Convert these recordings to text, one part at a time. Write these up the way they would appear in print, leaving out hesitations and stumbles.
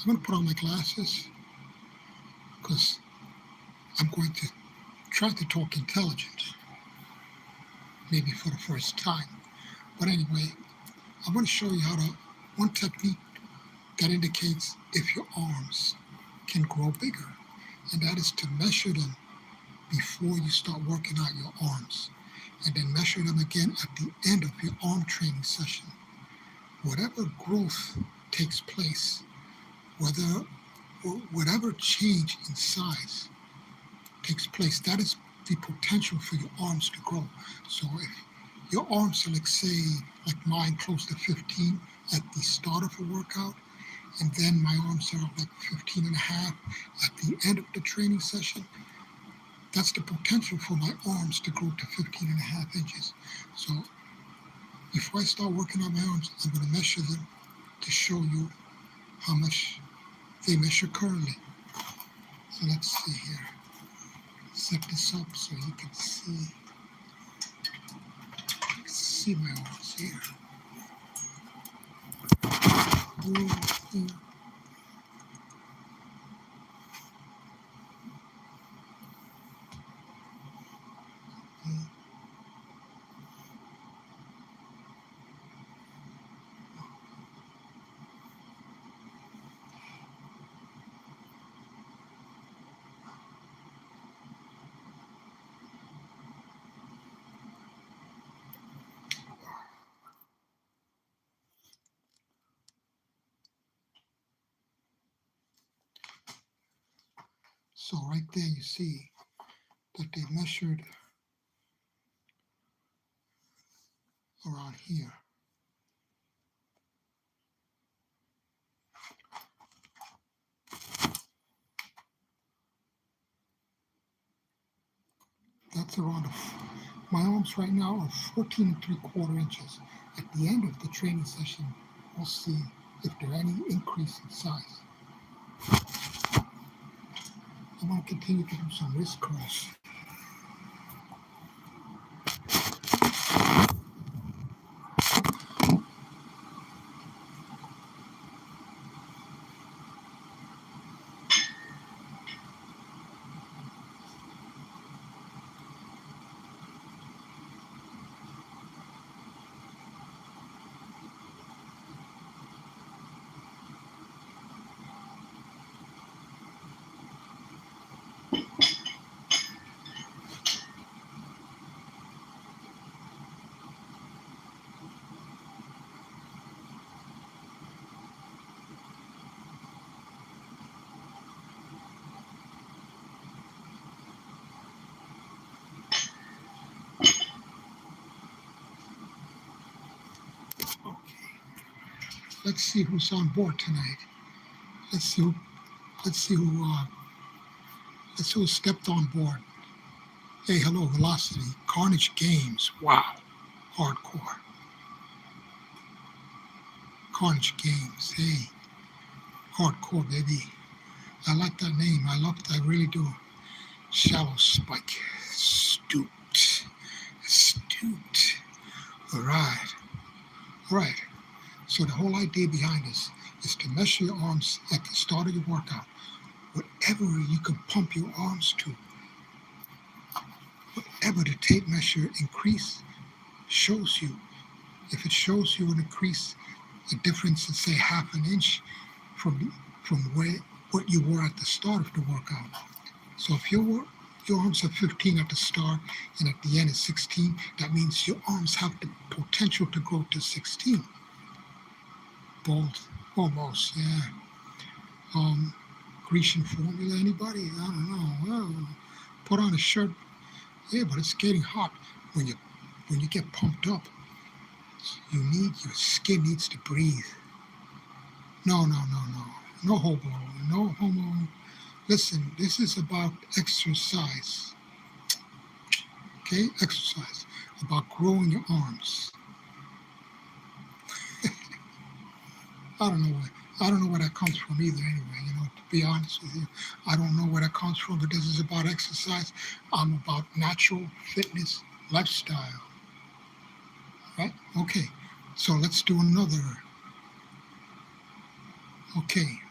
I'm going to put on my glasses because I'm going to try to talk intelligent, maybe for the first time. But anyway, I want to show you how to, one technique that indicates if your arms can grow bigger, and that is to measure them before you start working out your arms, and then measure them again at the end of your arm training session. Whatever growth takes place, whether whatever change in size takes place, that is the potential for your arms to grow. So if your arms are, like, say, like mine, close to 15 at the start of a workout, and then my arms are like 15 and a half at the end of the training session, that's the potential for my arms to grow to 15 and a half inches. So before I start working on my arms, I'm going to measure them to show you how much they measure currently. So let's see here. Set this up so you can see my arms here. Here. So right there you see that they measured around here. That's around, my arms right now are 14 3/4 inches. At the end of the training session, we'll see if there any increase in size. I'm going to continue to do some wrist curls. Let's see who's on board tonight. Let's see who. Let's see who. Let's see who stepped on board. Hey, hello, Velocity, Carnage Games. Wow, hardcore. Carnage Games. Hey, hardcore, baby. I like that name. I really do. Shallow Spike. Stooped. Stooped. All right. All right. So the whole idea behind this is to measure your arms at the start of your workout. Whatever you can pump your arms to, whatever the tape measure increase shows you. If it shows you an increase, a difference in, say, half an inch from where what you were at the start of the workout. So if your arms are 15 at the start and at the end is 16, that means your arms have the potential to grow to 16. Both, almost, yeah. Grecian formula, anybody? I don't know. Well, put on a shirt, yeah, but it's getting hot when you get pumped up. Your skin needs to breathe. No, no hobo, no homo. Listen, this is about exercise. Okay, exercise about growing your arms. I don't know where that comes from either. Anyway, to be honest with you, I don't know where that comes from. But this is about exercise. I'm about natural fitness lifestyle. Right? Okay. So let's do another. Okay.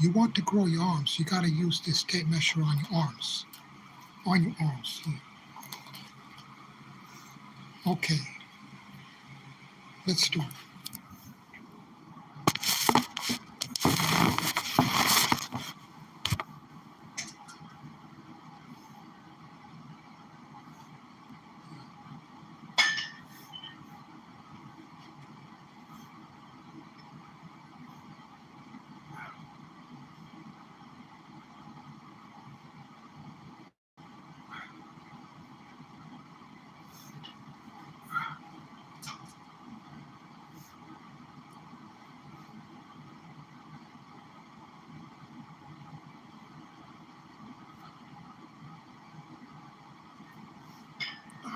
You want to grow your arms, you got to use this tape measure on your arms. On your arms here. Okay, let's do it. I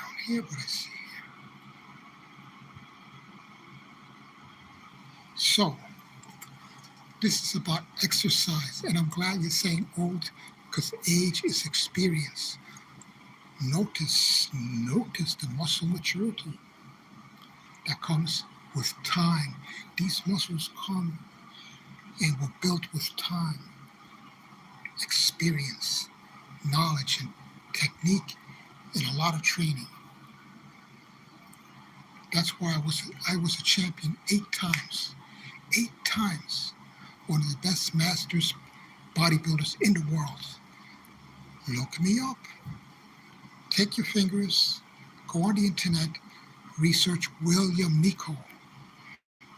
don't hear what I see. So, this is about exercise, and I'm glad you're saying old because age is experience. Notice the muscle maturity that comes with time. These muscles come and were built with time, experience, knowledge, and technique, and a lot of training. That's why I was a champion 8 times. 8 times. One of the best masters bodybuilders in the world. Look me up. Take your fingers, go on the internet, research William Nico.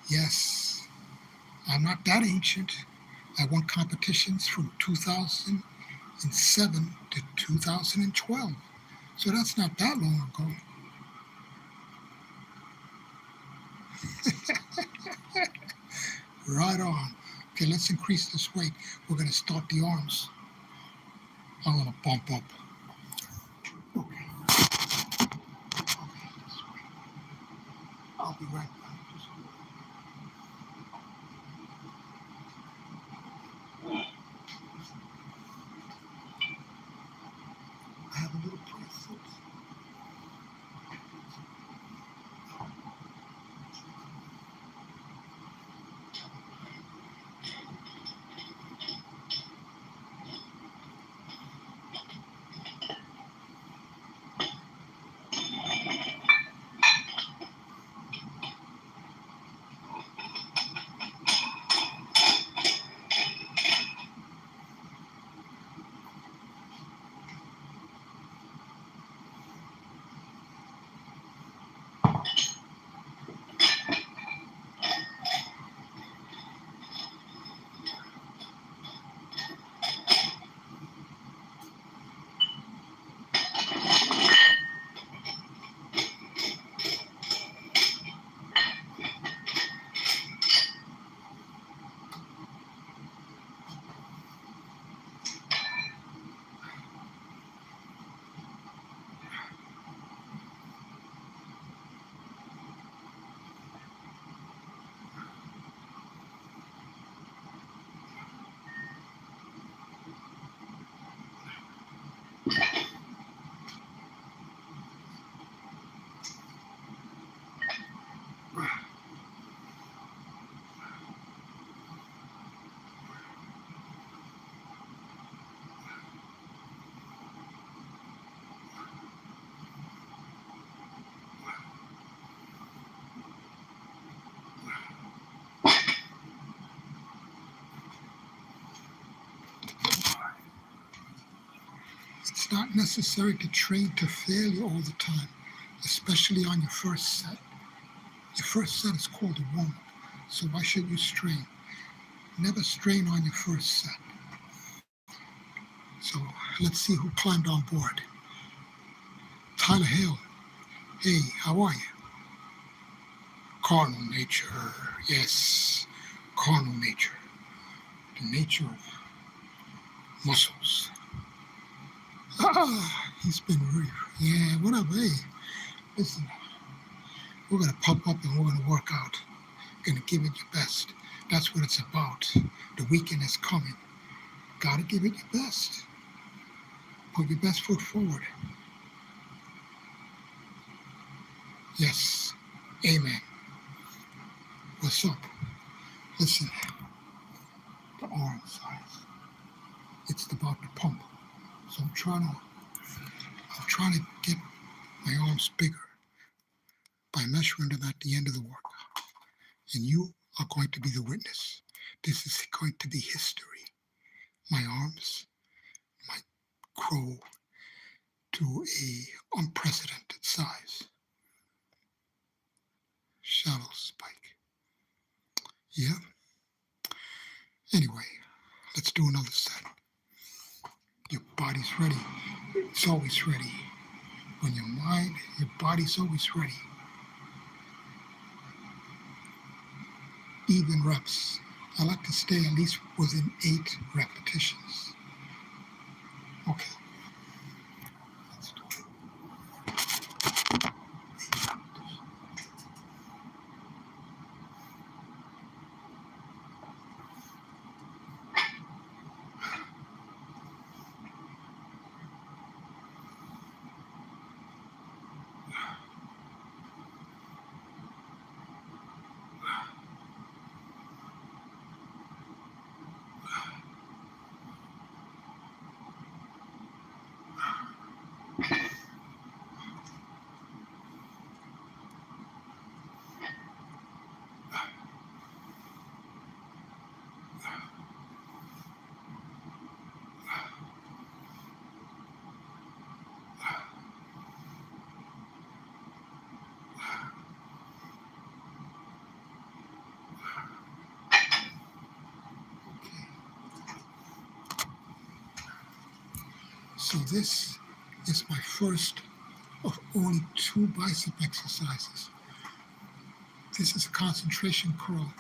Yes, I'm not that ancient. I won competitions from 2007 to 2012. So that's not that long ago. Right on. Okay, let's increase this weight. We're going to start the arms. I'm going to bump up. Okay. I'll be right back. I have a little press. It's not necessary to train to failure all the time, especially on your first set. Your first set is called a warm-up, so why should you strain? Never strain on your first set. So let's see who climbed on board. Tyler Hill. Hey, how are you? Carnal nature. Yes, carnal nature. The nature of muscles. He's been really, yeah, whatever. Hey, listen, we're going to pump up and we're going to work out. Going to give it your best. That's what it's about. The weekend is coming. Got to give it your best. Put your best foot forward. Yes, Amen. What's up? Listen, the arm size. It's about the pump. So I'm trying to get my arms bigger by measuring them at the end of the workout. And you are going to be the witness. This is going to be history. My arms might grow to a unprecedented size. Shallow spike. Yeah. Anyway, let's do another set. Your body's ready. It's always ready. When your body's always ready. Even reps. I like to stay at least within 8 repetitions. Okay. Let's do it. So this is my first of only 2 bicep exercises. This is a concentration curl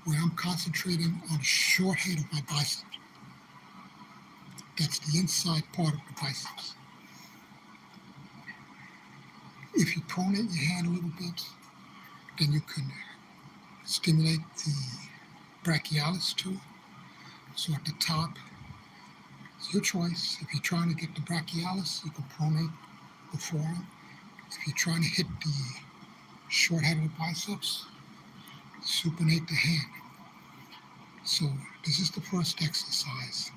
where I'm concentrating on the short head of my bicep. That's the inside part of the biceps. If you pronate your hand a little bit, then you can stimulate the brachialis too. So at the top, it's your choice. If you're trying to get the brachialis, you can pronate the forearm. If you're trying to hit the short head of the biceps, supinate the hand. So this is the first exercise.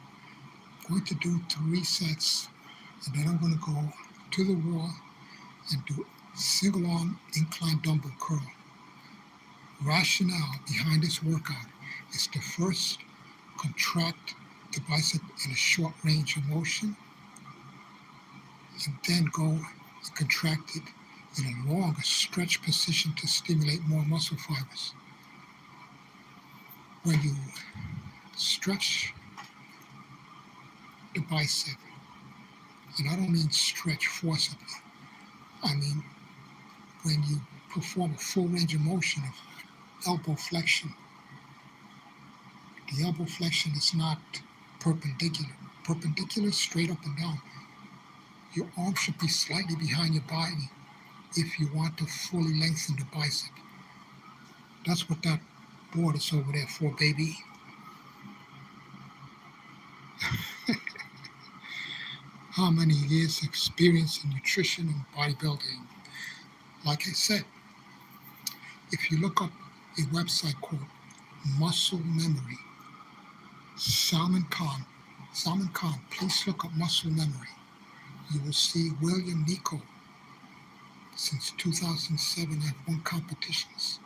I'm going to do 3 sets, and then I'm going to go to the wall and do single arm incline dumbbell curl. Rationale behind this workout is to first contract the bicep in a short range of motion, and then go and contract it in a longer stretch position to stimulate more muscle fibers. When you stretch the bicep, and I don't mean stretch forcibly, I mean when you perform a full range of motion of elbow flexion, the elbow flexion is not perpendicular. Perpendicular, straight up and down. Your arm should be slightly behind your body if you want to fully lengthen the bicep. That's what that board is over there for, baby. How many years of experience in nutrition and bodybuilding? Like I said, if you look up a website called Muscle Memory, Salman Khan, please look up Muscle Memory. You will see William Nico. Since 2007, I've won competitions.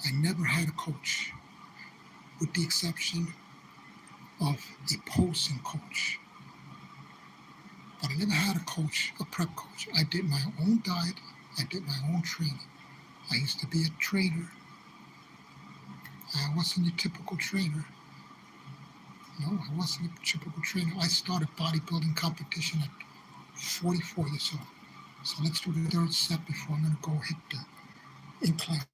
I never had a coach, with the exception of a posing coach. But I never had a coach, a prep coach. I did my own diet. I did my own training. I used to be a trainer. I wasn't your typical trainer. No, I wasn't a typical trainer. I started bodybuilding competition at 44 years old. So let's do the 3rd set before I'm going to go hit the incline.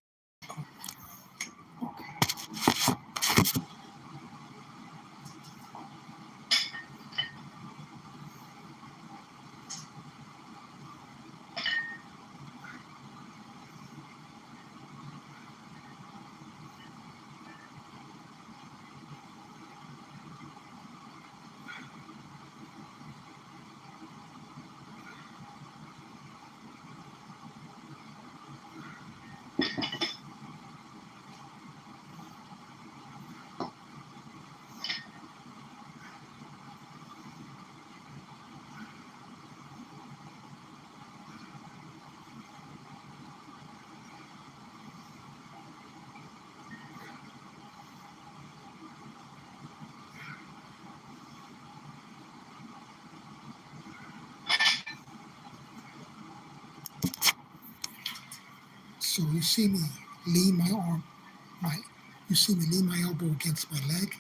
So you see me lean my arm, my you see me lean my elbow against my leg.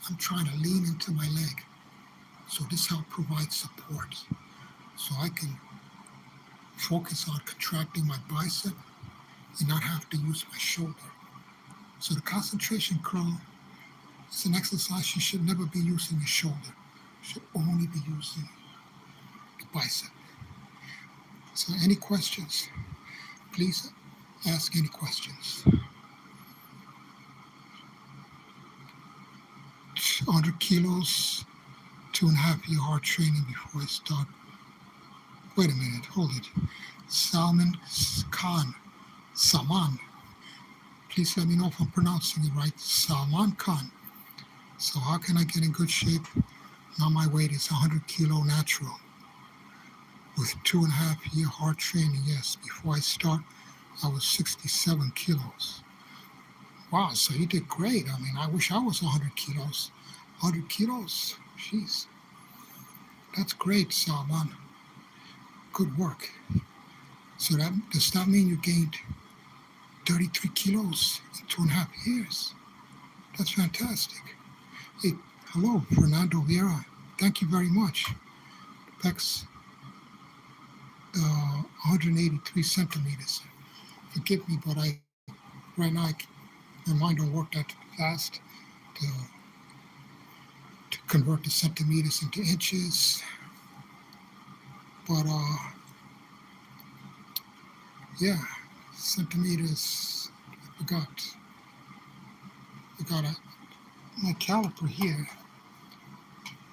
I'm trying to lean into my leg. So this helps provide support. So I can focus on contracting my bicep and not have to use my shoulder. So the concentration curl is an exercise you should never be using your shoulder. You should only be using the bicep. So any questions? Please ask any questions. 100 kilos, 2.5 year hard training before I start. Wait a minute, hold it. Salman Khan. Salman. Please let me know if I'm pronouncing it right. Salman Khan. So how can I get in good shape? Now my weight is 100 kilo natural. With 2.5 year hard training, yes. Before I start, I was 67 kilos. Wow, so you did great. I mean, I wish I was 100 kilos. 100 kilos? Jeez. That's great, Salman. Good work. So does that mean you gained 33 kilos in 2.5 years? That's fantastic. Hey, hello, Fernando Vieira. Thank you very much. Pecs, 183 centimeters. Forgive me, but right now my mind don't work that fast to, to convert the centimeters into inches. But yeah, centimeters. I got my caliper here.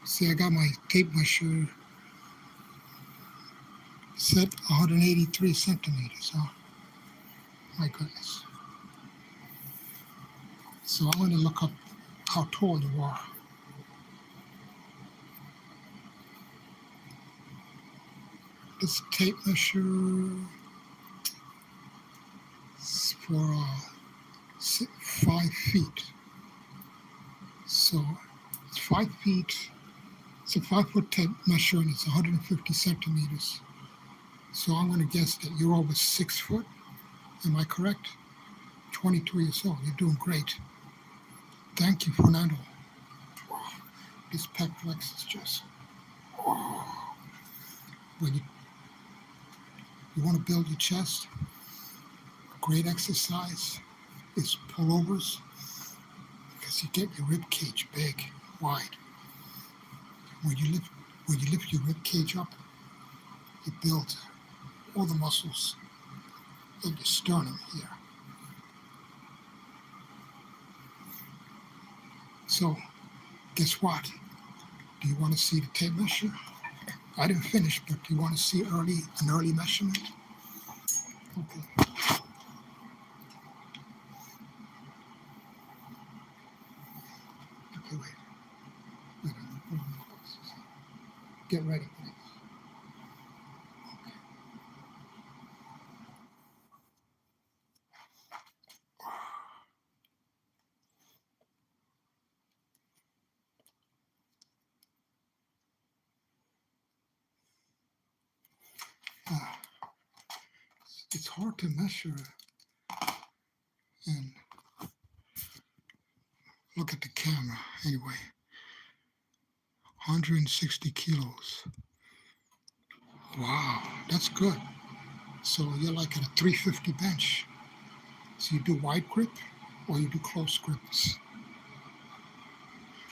See, I got my tape measure set 183 centimeters. Huh? My goodness. So I'm going to look up how tall you are. This tape measure is for 5 feet. So it's 5 feet. It's a 5-foot tape measure and it's 150 centimeters. So I'm going to guess that you're over 6 foot. Am I correct? 22 years old. You're doing great. Thank you, Fernando. Wow. This pec flex is just, wow. When you want to build your chest, a great exercise is pullovers because you get your rib cage big, wide. When you lift your rib cage up, you build all the muscles in your sternum here. So, guess what? Do you want to see the tape measure? I didn't finish, but do you want to see an early measurement? Okay. Okay, wait. Get ready, please. It's hard to measure and look at the camera. Anyway, 160 kilos. Wow, that's good. So you're like at a 350 bench. So you do wide grip or you do close grips.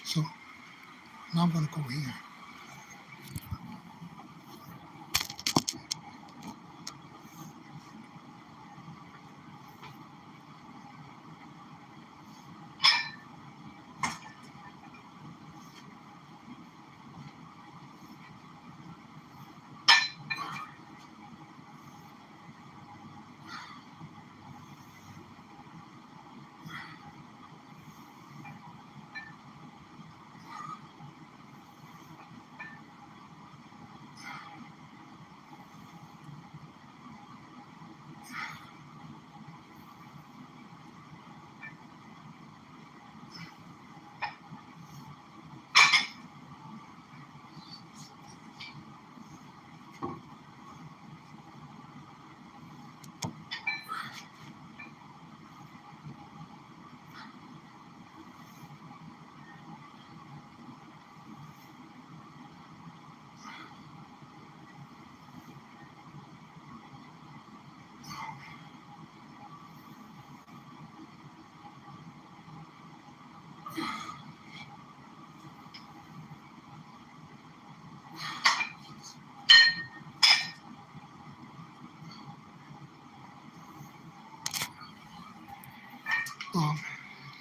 So now I'm going to go here.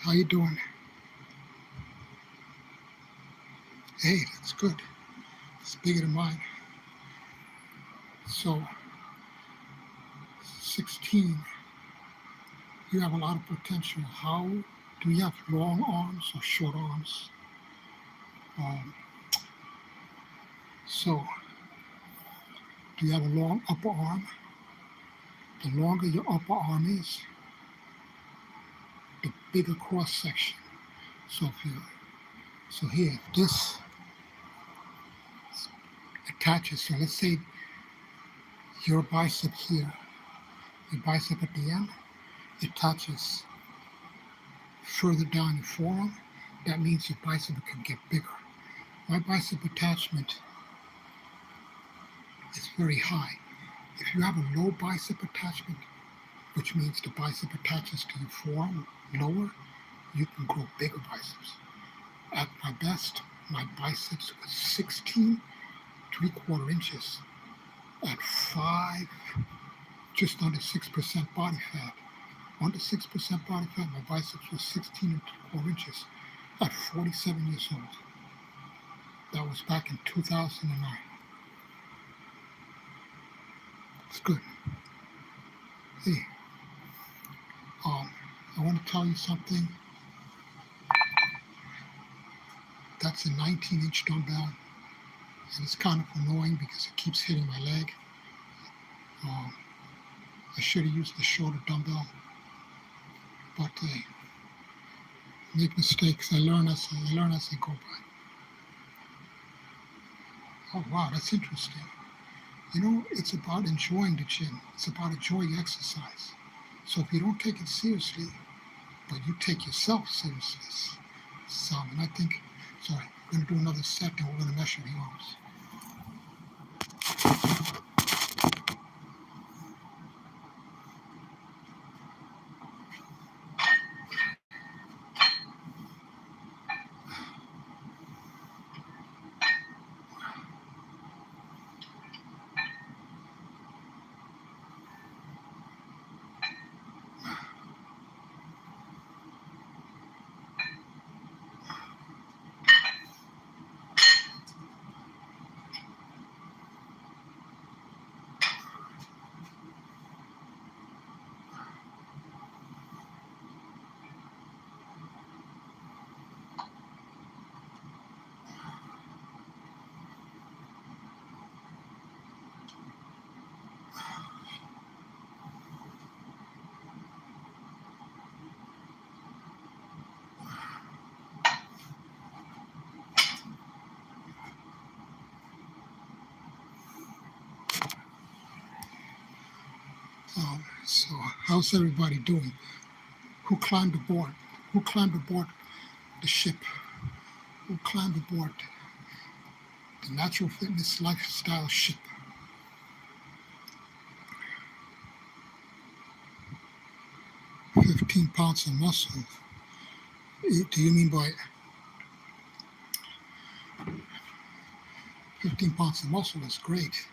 How you doing? Hey, that's good. It's bigger than mine. So, 16, you have a lot of potential. How do you have long arms or short arms? Um, so, do you have a long upper arm? The longer your upper arm is, the bigger cross section. So if you, so here, if this attaches, so let's say your bicep here, your bicep at the end, it attaches further down your forearm, that means your bicep can get bigger. My bicep attachment is very high. If you have a low bicep attachment, which means the bicep attaches to your forearm lower, you can grow bigger biceps. At my best, my biceps was 16.75 inches at 5, just under 6% body fat. Under 6% body fat, my biceps was 16.25 inches at 47 years old. That was back in 2009. It's good. Hey, I want to tell you something. That's a 19-inch dumbbell, and it's kind of annoying because it keeps hitting my leg. I should have used the shorter dumbbell, but make mistakes. I learn as I go by. Oh wow, that's interesting. You know, it's about enjoying the gym. It's about enjoying exercise. So if you don't take it seriously, but you take yourself seriously, so and I think, sorry, we're going to do another set and we're going to measure the arms. So how's everybody doing? Who climbed aboard? Who climbed aboard the ship? Who climbed aboard the natural fitness lifestyle ship? 15 pounds of muscle. Do you mean by 15 pounds of muscle is great?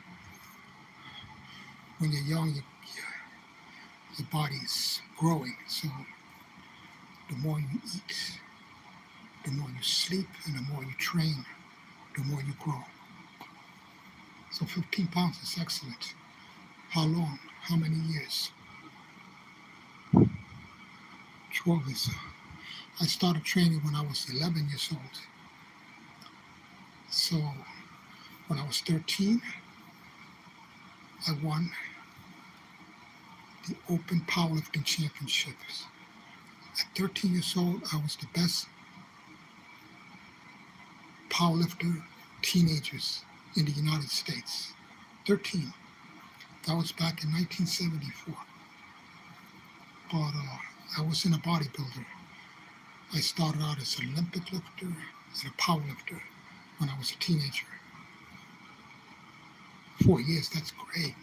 When you're young, your body's growing. So the more you eat, the more you sleep, and the more you train, the more you grow. So 15 pounds is excellent. How long? How many years? 12 years. I started training when I was 11 years old. So when I was 13, I won the Open Powerlifting Championships. At 13 years old, I was the best powerlifter teenagers in the United States. 13. That was back in 1974. But I wasn't a bodybuilder. I started out as an Olympic lifter and a power lifter when I was a teenager. 4 years, that's great.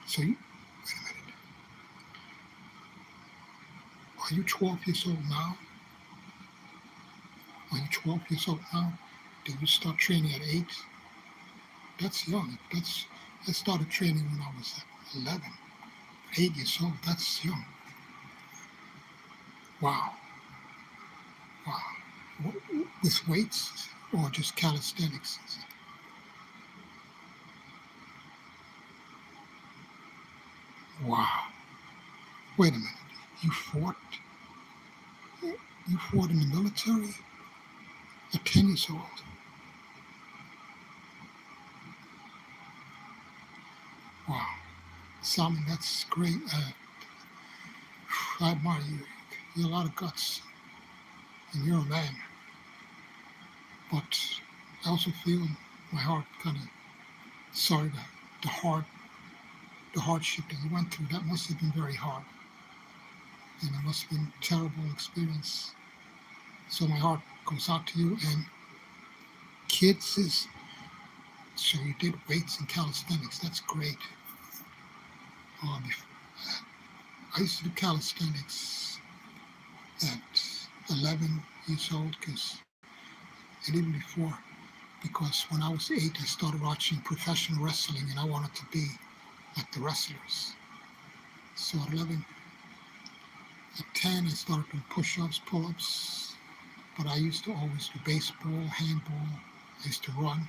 So, wait a minute. Are you 12 years old now? Are you 12 years old now? Did you start training at 8? That's young. I started training when I was 11. 8 years old, that's young. Wow. Wow. With weights or just calisthenics? Wow. Wait a minute. You fought? You fought in the military at 10 years old? Wow. Simon, that's great. I admire you. You have a lot of guts, and you're a man. But I also feel in my heart kind of sorry the hard the hardship that you went through. That must have been very hard, and it must have been a terrible experience. So my heart goes out to you. And kids is so you did weights and calisthenics. That's great. Um, I used to do calisthenics at 11 years old, and even before, because when I was 8, I started watching professional wrestling, and I wanted to be like the wrestlers. So at 11, at 10, I started doing push-ups, pull-ups, but I used to always do baseball, handball. I used to run,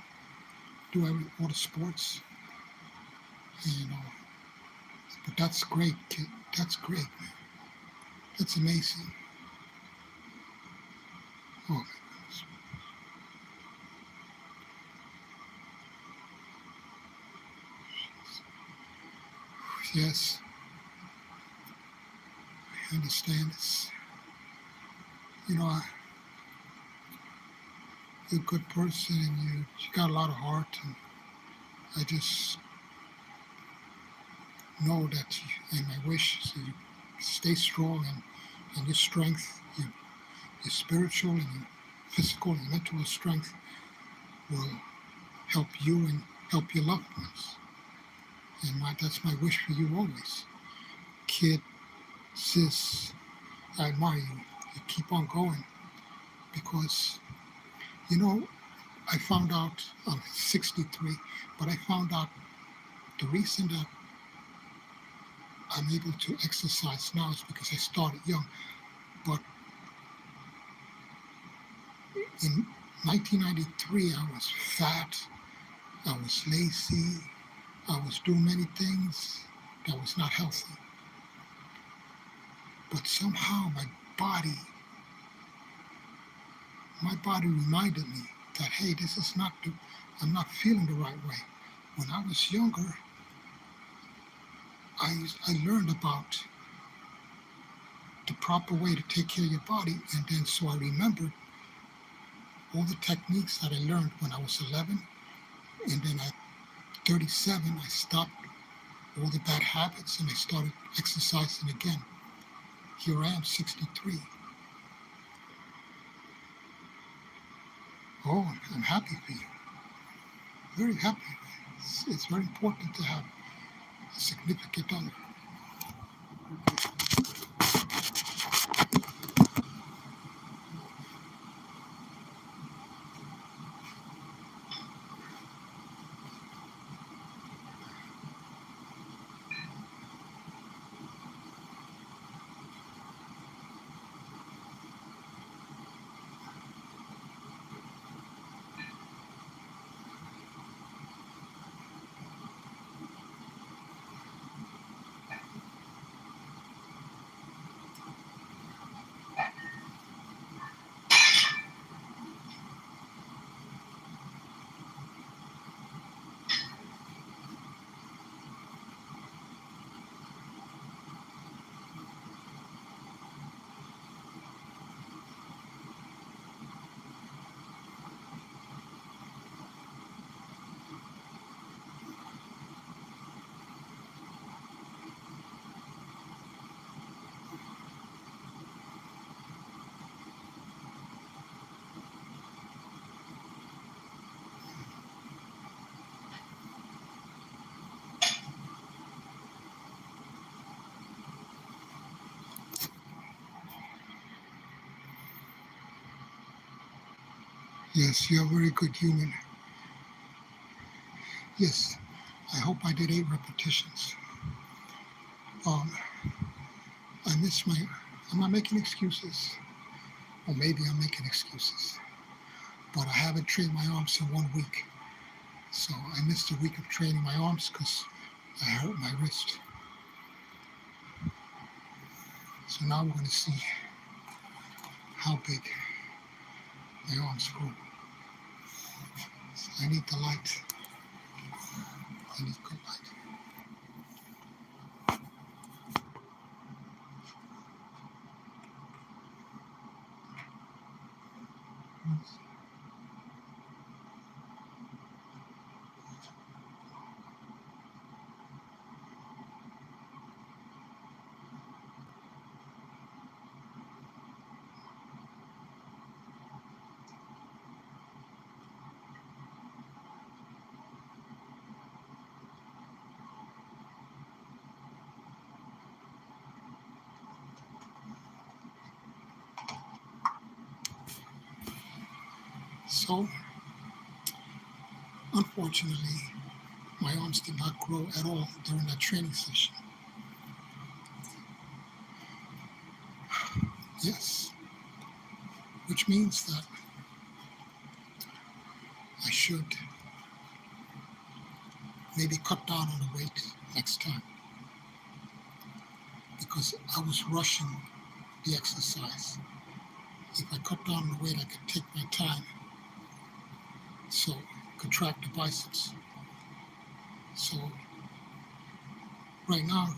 do all the sports, you know. But that's great, kid. That's great, man. That's amazing. Oh, my goodness. Yes, I understand. You know, you're a good person, and you got a lot of heart, and I just know that, and my wish is that you stay strong, and your strength, your spiritual and your physical and mental strength will help you and help your loved ones. And that's my wish for you always. Kid, sis, I admire you. You keep on going because, you know, I found out, I'm 63, but I found out the reason that I'm able to exercise now is because I started young. But in 1993, I was fat, I was lazy, I was doing many things that was not healthy. But somehow my body reminded me that, hey, this is not I'm not feeling the right way. When I was younger, I learned about the proper way to take care of your body, and then so I remembered all the techniques that I learned when I was 11, and then at 37, I stopped all the bad habits and I started exercising again. Here I am, 63. Oh, I'm happy for you. Very happy. It's very important to have a significant other. Yes, you're a very good human. Yes, I hope I did 8 repetitions. Um, I miss I'm not making excuses, Or maybe I'm making excuses. But I haven't trained my arms in 1 week. So I missed a week of training my arms because I hurt my wrist. So now we're going to see how big my arms grow. So I need the light. I need good light. So, unfortunately, my arms did not grow at all during that training session. Yes, which means that I should maybe cut down on the weight next time because I was rushing the exercise. If I cut down on the weight, I could take my time. So, contract the biceps. So, right now,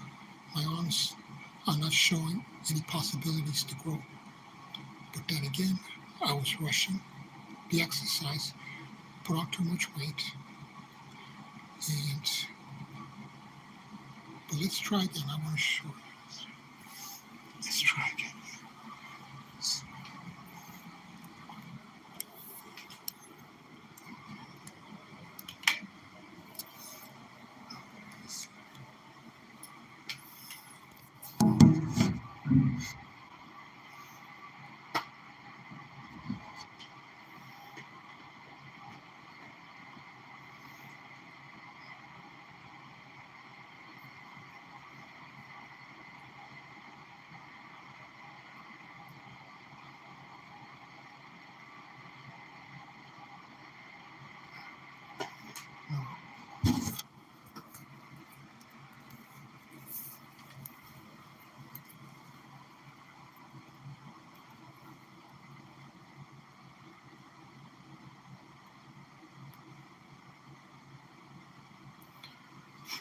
my arms are not showing any possibilities to grow. But then again, I was rushing the exercise, put on too much weight, and but let's try again. I want to show you. Let's try again.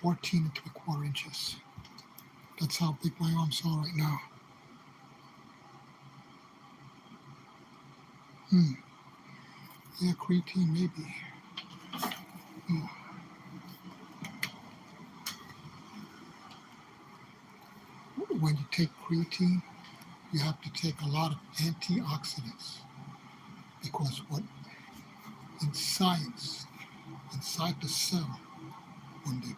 14 3/4 inches. That's how big my arms are right now. Yeah, creatine maybe. When you take creatine, you have to take a lot of antioxidants because what in science, inside the cell, when the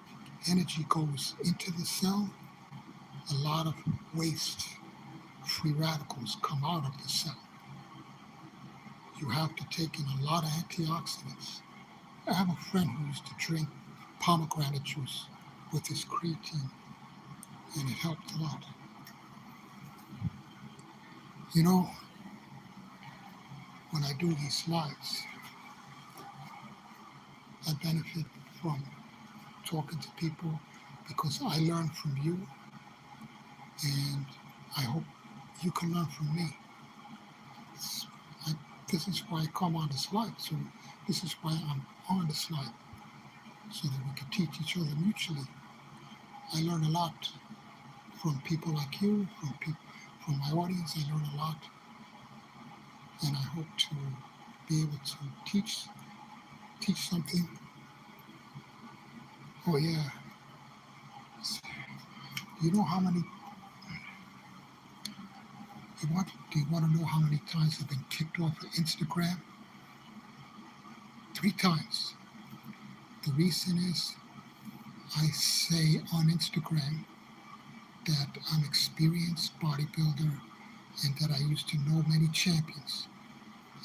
energy goes into the cell, a lot of waste, free radicals come out of the cell. You have to take in a lot of antioxidants. I have a friend who used to drink pomegranate juice with his creatine, and it helped a lot. You know, when I do these lives, I benefit from talking to people because I learn from you, and I hope you can learn from me. I, this is why I come on this live. So this is why I'm on this live, so that we can teach each other mutually. I learn a lot from people like you, from my audience. I learn a lot, and I hope to be able to teach something. Oh yeah, you know how many? Do you want to know how many times I've been kicked off of Instagram? 3 times. The reason is I say on Instagram that I'm an experienced bodybuilder and that I used to know many champions.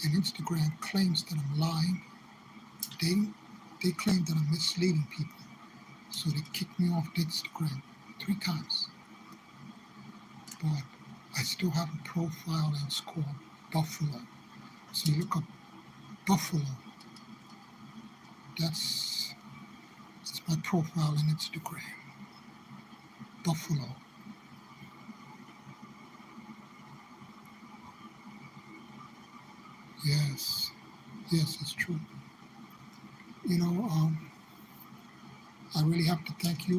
And Instagram claims that I'm lying. They claim that I'm misleading people. So they kicked me off the Instagram 3 times. But I still have a profile and it's called Buffalo. So you look up Buffalo. That's my profile on Instagram. Buffalo. Yes. Yes, it's true. You know, I really have to thank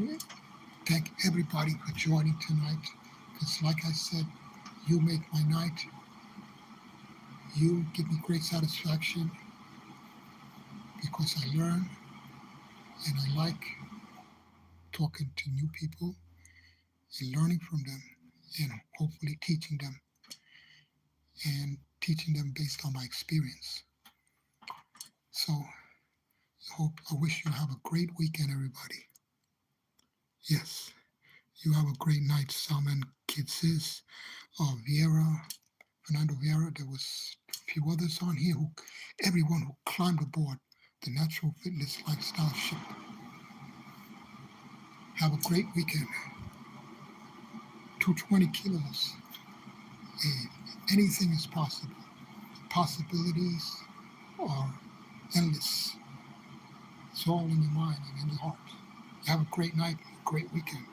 everybody for joining tonight. Because, like I said, you make my night. You give me great satisfaction because I learn and I like talking to new people and learning from them and hopefully teaching them based on my experience. So I wish you have a great weekend, everybody. Yes, you have a great night, Salman Kitsis, Vieira, Fernando Vieira. There was a few others on here everyone who climbed aboard the Natural Fitness Lifestyle ship. Have a great weekend. 220 kilos. And anything is possible. Possibilities are endless. It's all in your mind and in your heart. Have a great night, a great weekend.